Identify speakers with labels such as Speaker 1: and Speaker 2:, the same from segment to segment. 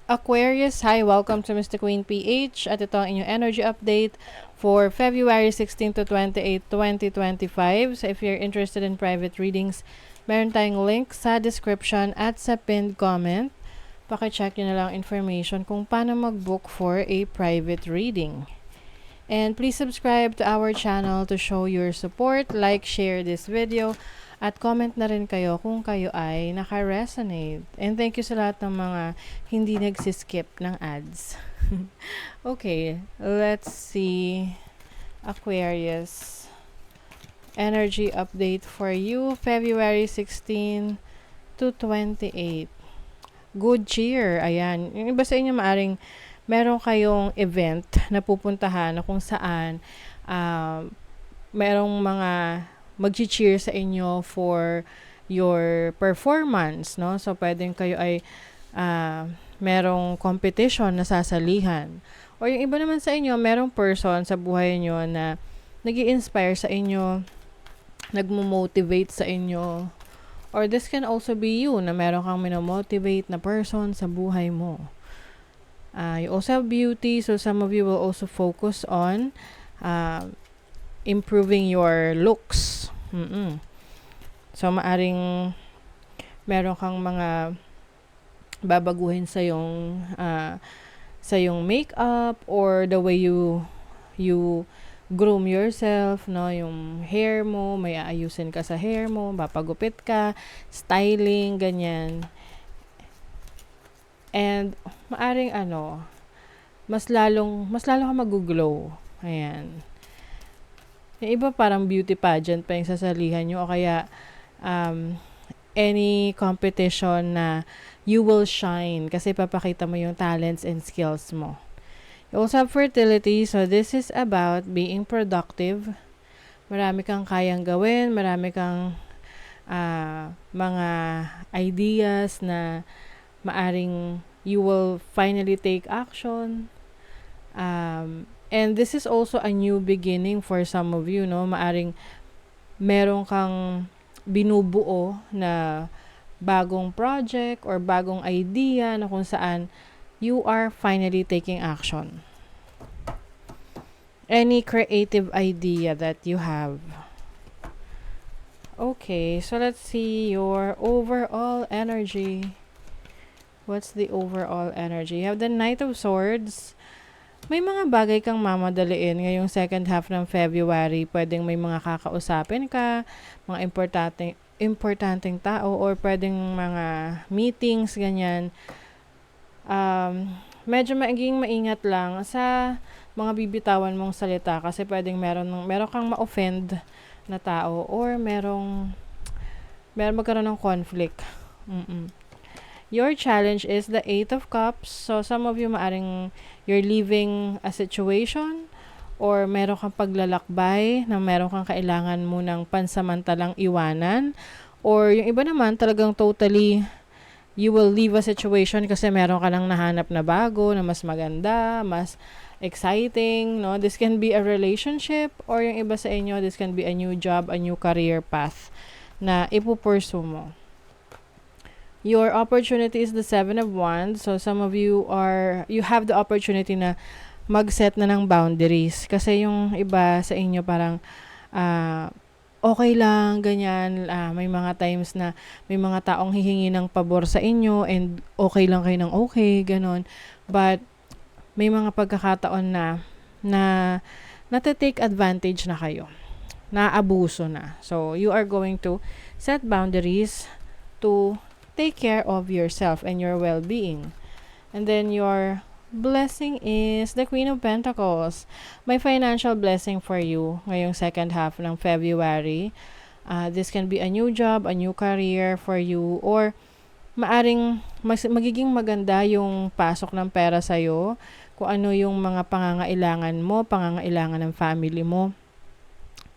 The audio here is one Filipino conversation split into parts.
Speaker 1: Aquarius, hi! Welcome to Mr. Queen PH at ito ang inyong energy update for February 16 to 28, 2025. So if you're interested in private readings, meron tayong link sa description at sa pinned comment. Pakicheck nyo na lang information kung paano mag-book for a private reading. And please subscribe to our channel to show your support, like, share this video, at comment na rin kayo kung kayo ay naka-resonate. And thank you sa lahat ng mga hindi nagsiskip ng ads. Okay, let's see. Aquarius. Energy update for you, February 16 to 28. Good cheer. Ayan. Yung iba sa inyo maaring meron kayong event na pupuntahan na kung saan merong mga mag-cheer sa inyo for your performance, no? So, pwedeng kayo ay merong competition na sasalihan. O yung iba naman sa inyo, merong person sa buhay nyo na nag-i-inspire sa inyo, nagmo-motivate sa inyo. Or this can also be you, na meron kang minomotivate na person sa buhay mo. You also have beauty, so some of you will also focus on improving your looks. So, maaring meron kang mga babaguhin sa yung makeup or the way you groom yourself, no? Yung hair mo, may aayusin ka sa hair mo, papagupit ka, styling, ganyan. And maaring mas lalo ka mag-glow. Ayan. Yung iba parang beauty pageant pa yung sasalihan nyo o kaya any competition na you will shine kasi papakita mo yung talents and skills mo. You also have fertility, so this is about being productive. Marami kang kayang gawin, marami kang mga ideas na maaring you will finally take action. And this is also a new beginning for some of you, no? Maaring meron kang binubuo na bagong project or bagong idea na kung saan you are finally taking action. Any creative idea that you have. Okay, so let's see your overall energy. What's the overall energy? You have the Knight of Swords. May mga bagay kang mamadaliin ngayong second half ng February. Pwedeng may mga kakausapin ka, mga importanteng tao, or pwedeng mga meetings, ganyan. Medyo maging maingat lang sa mga bibitawan mong salita kasi pwedeng meron kang ma-offend na tao or meron magkaroon ng conflict. Your challenge is the Eight of Cups. So, some of you maaring you're leaving a situation or meron kang paglalakbay na meron kang kailangan mo ng pansamantalang iwanan. Or yung iba naman talagang totally you will leave a situation kasi meron ka lang nahanap na bago, na mas maganda, mas exciting, no? This can be a relationship or yung iba sa inyo, this can be a new job, a new career path na ipupursue mo. Your opportunity is the Seven of Wands. So, some of you have the opportunity na mag-set na ng boundaries. Kasi yung iba sa inyo parang, okay lang, ganyan. May mga times na may mga taong hihingi ng pabor sa inyo and okay lang kayo ng okay, ganon. But, may mga pagkakataon na nata-take advantage na kayo. Naabuso na. So, you are going to set boundaries to take care of yourself and your well-being. And then your blessing is the Queen of Pentacles. May financial blessing for you ngayong second half ng February. This can be a new job, a new career for you, or maaring magiging maganda yung pasok ng pera sa'yo, kung ano yung mga pangangailangan mo, pangangailangan ng family mo.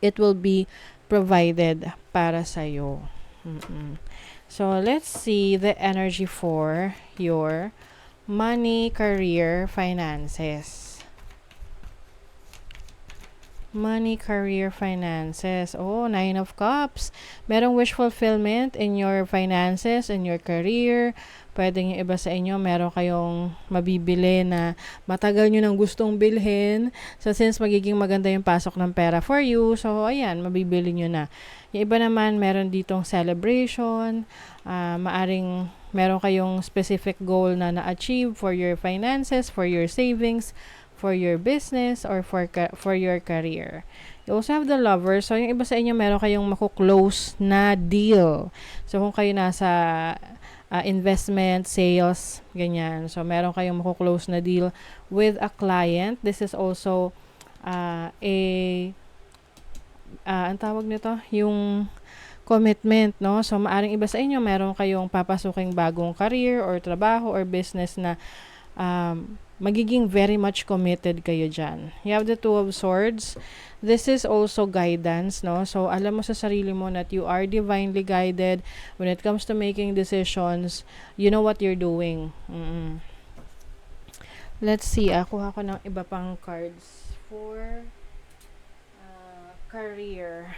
Speaker 1: It will be provided para sa'yo. So, let's see the energy for your money, career, finances. Money, career, finances. Oh, Nine of Cups. Merong wish fulfillment in your finances, in your career. Pwedeng yung iba sa inyo, meron kayong mabibili na matagal nyo nang gustong bilhin. So, since magiging maganda yung pasok ng pera for you, so, ayan, mabibili nyo na. Yung iba naman, meron ditong celebration, maaring meron kayong specific goal na na-achieve for your finances, for your savings, for your business, or for your career. You also have the lover. So, yung iba sa inyo, meron kayong maku-close na deal. So, kung kayo nasa investment, sales, ganyan. So, meron kayong maku-close na deal with a client. This is also ang tawag nito, yung commitment, no? So, maaring iba sa inyo, meron kayong papasuking bagong career or trabaho or business na magiging very much committed kayo dyan. You have the Two of Swords. This is also guidance, no? So, alam mo sa sarili mo that you are divinely guided when it comes to making decisions. You know what you're doing. Let's see. Kuha ko ng iba pang cards for career.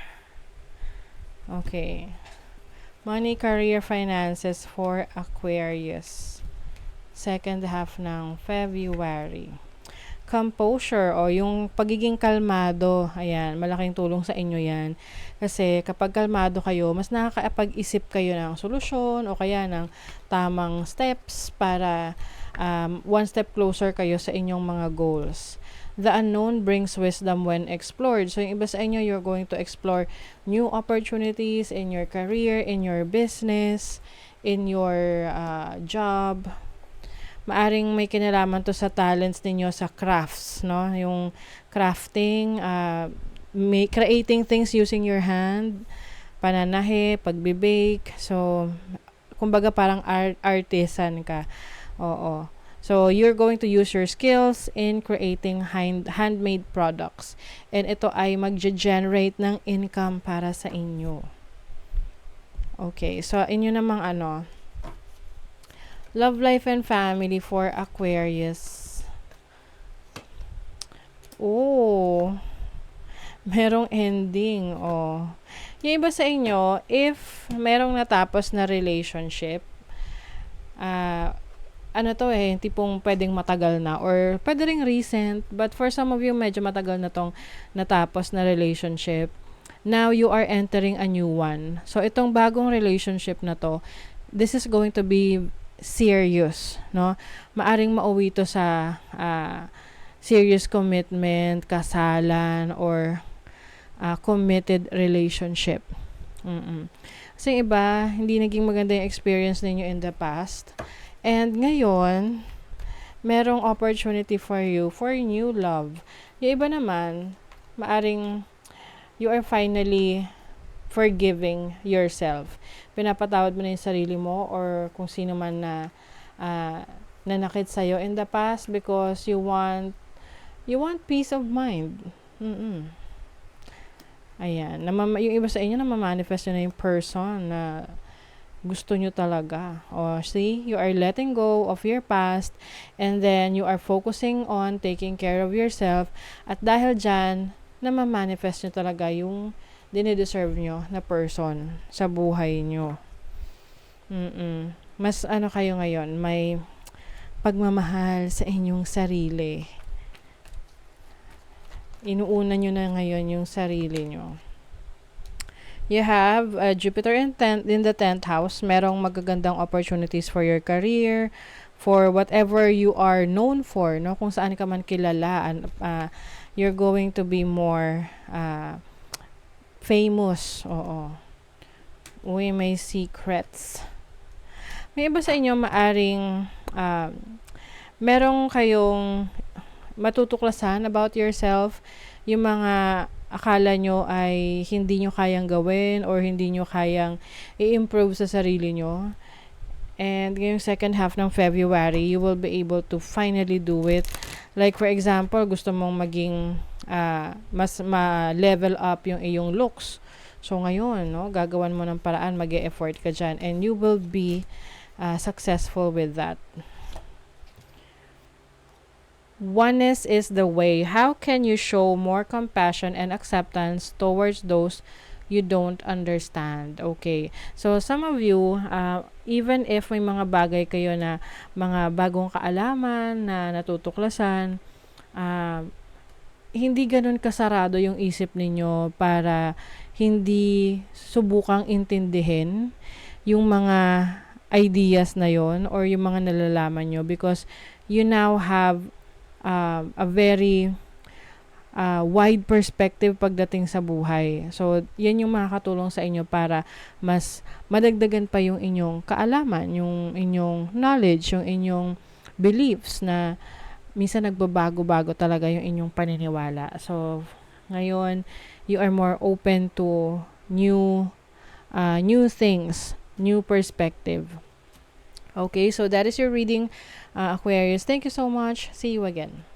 Speaker 1: Okay. Money, career, finances for Aquarius. Second half ng February. Composure o yung pagiging kalmado, ayan, malaking tulong sa inyo yan. Kasi kapag kalmado kayo, mas nakakapag-isip kayo ng solusyon o kaya ng tamang steps para one step closer kayo sa inyong mga goals. The unknown brings wisdom when explored. So, yung iba sa inyo, you're going to explore new opportunities in your career, in your business, in your job. Maaring may kinalaman to sa talents ninyo sa crafts, no? Yung crafting, creating things using your hand, pananahe, pagbibake. So, kumbaga parang artisan ka. Oo. So, you're going to use your skills in creating handmade products. And ito ay mag-generate ng income para sa inyo. Okay. So, inyo namang love life and family for Aquarius. Oh, merong ending. Oh. Yung iba sa inyo, if merong natapos na relationship, tipong pwedeng matagal na or pwede ring recent, but for some of you, medyo matagal na tong natapos na relationship. Now, you are entering a new one. So, itong bagong relationship na to, this is going to be serious, no? Maaring mauwi to sa serious commitment, kasalan, or committed relationship. Kasi iba, hindi naging maganda yung experience ninyo in the past. And ngayon, merong opportunity for you for new love. Yung iba naman, maaring you are finally forgiving yourself. Pinapatawad mo na yung sarili mo or kung sino man na nanakit sa'yo in the past because you want peace of mind. Ayan. Yung iba sa inyo na ma-manifest na yung person na gusto nyo talaga. O, see, you are letting go of your past and then you are focusing on taking care of yourself at dahil dyan, na ma-manifest nyo talaga yung dinideserve nyo na person sa buhay nyo. Mas kayo ngayon, may pagmamahal sa inyong sarili. Inuuna nyo na ngayon yung sarili nyo. You have Jupiter in the 10th house. Merong magagandang opportunities for your career, for whatever you are known for, no? Kung saan ka man kilala, you're going to be more famous. Oo. Uy, may secrets. May iba sa inyo maaring merong kayong matutuklasan about yourself, yung mga akala nyo ay hindi nyo kayang gawin or hindi nyo kayang i-improve sa sarili nyo. And ngayong second half ng February, you will be able to finally do it. Like for example, gusto mong maging mas ma-level up yung iyong looks. So ngayon, no, gagawan mo ng paraan, mag-e-effort ka dyan, and you will be successful with that. Oneness is the way. How can you show more compassion and acceptance towards those you don't understand. Okay. So, some of you, even if may mga bagay kayo na mga bagong kaalaman na natutuklasan, uh, hindi ganun kasarado yung isip ninyo para hindi subukang intindihin yung mga ideas na yon or yung mga nalalaman nyo, because you now have a very wide perspective pagdating sa buhay. So, yan yung makakatulong sa inyo para mas madagdagan pa yung inyong kaalaman, yung inyong knowledge, yung inyong beliefs na minsan nagbabago-bago talaga yung inyong paniniwala. So, ngayon, you are more open to new things, new perspective. Okay, so that is your reading, Aquarius. Thank you so much. See you again.